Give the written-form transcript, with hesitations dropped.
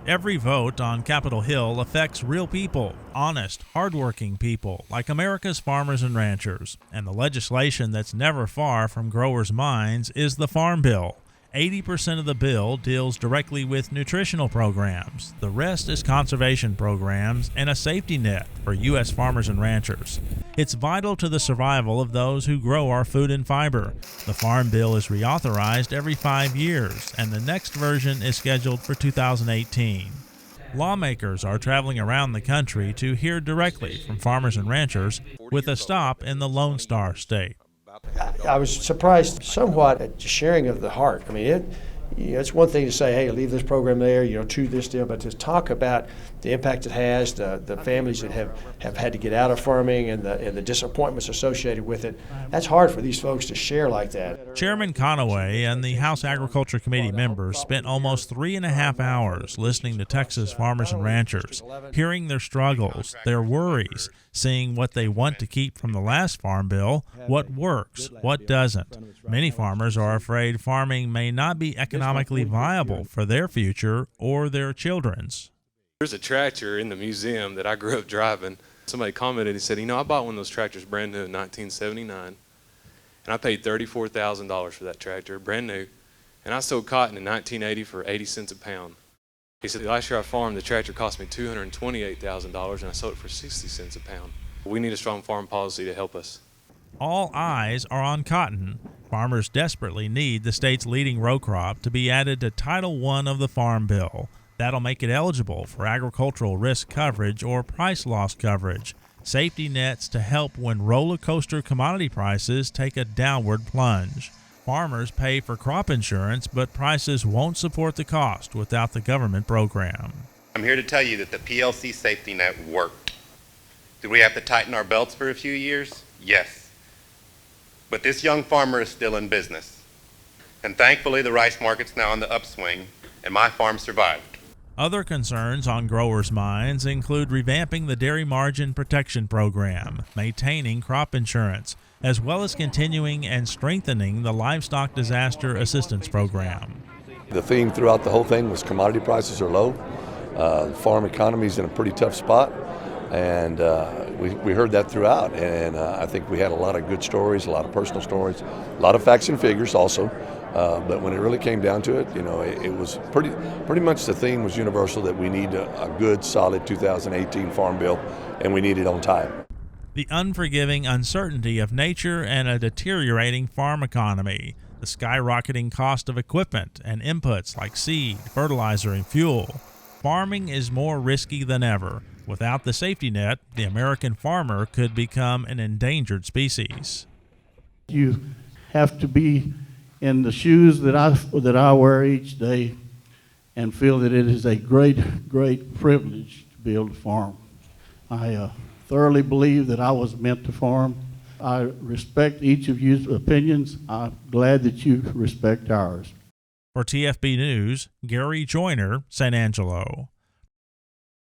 Every vote on Capitol Hill affects real people, honest, hardworking people like America's farmers and ranchers. And the legislation that's never far from growers' minds is the Farm Bill. 80% of the bill deals directly with nutritional programs. The rest is conservation programs and a safety net for U.S. farmers and ranchers. It's vital to the survival of those who grow our food and fiber. The Farm Bill is reauthorized every 5 years, and the next version is scheduled for 2018. Lawmakers are traveling around the country to hear directly from farmers and ranchers, with a stop in the Lone Star State. I was surprised somewhat at the sharing of the heart. I mean, it's one thing to say, hey, leave this program there, to this deal, but to talk about the impact it has, the families that have had to get out of farming and the disappointments associated with it, that's hard for these folks to share like that. Chairman Conaway and the House Agriculture Committee members spent almost 3.5 hours listening to Texas farmers and ranchers, hearing their struggles, their worries, seeing what they want to keep from the last farm bill, what works, what doesn't. Many farmers are afraid farming may not be economically viable for their future or their children's. There's a tractor in the museum that I grew up driving. Somebody commented and said, I bought one of those tractors brand new in 1979, and I paid $34,000 for that tractor, brand new, and I sold cotton in 1980 for 80 cents a pound. He said, last year I farmed, the tractor cost me $228,000, and I sold it for 60 cents a pound. We need a strong farm policy to help us. All eyes are on cotton. Farmers desperately need the state's leading row crop to be added to Title I of the Farm Bill. That'll make it eligible for agricultural risk coverage or price loss coverage, safety nets to help when roller coaster commodity prices take a downward plunge. Farmers pay for crop insurance, but prices won't support the cost without the government program. I'm here to tell you that the PLC safety net worked. Did we have to tighten our belts for a few years? Yes. But this young farmer is still in business. And thankfully, the rice market's now on the upswing, and my farm survived. Other concerns on growers' minds include revamping the Dairy Margin Protection Program, maintaining crop insurance, as well as continuing and strengthening the Livestock Disaster Assistance Program. The theme throughout the whole thing was commodity prices are low. The farm economy is in a pretty tough spot, and we heard that throughout. And I think we had a lot of good stories, a lot of personal stories, a lot of facts and figures also. But when it really came down to it, it was pretty much the theme was universal that we need a good, solid 2018 Farm Bill, and we need it on time. The unforgiving uncertainty of nature and a deteriorating farm economy, the skyrocketing cost of equipment and inputs like seed, fertilizer, and fuel. Farming is more risky than ever. Without the safety net, the American farmer could become an endangered species. You have to be in the shoes that I wear each day and feel that it is a great, great privilege to be able to farm. I thoroughly believe that I was meant to farm. I respect each of you's opinions. I'm glad that you respect ours. For TFB News, Gary Joyner, San Angelo.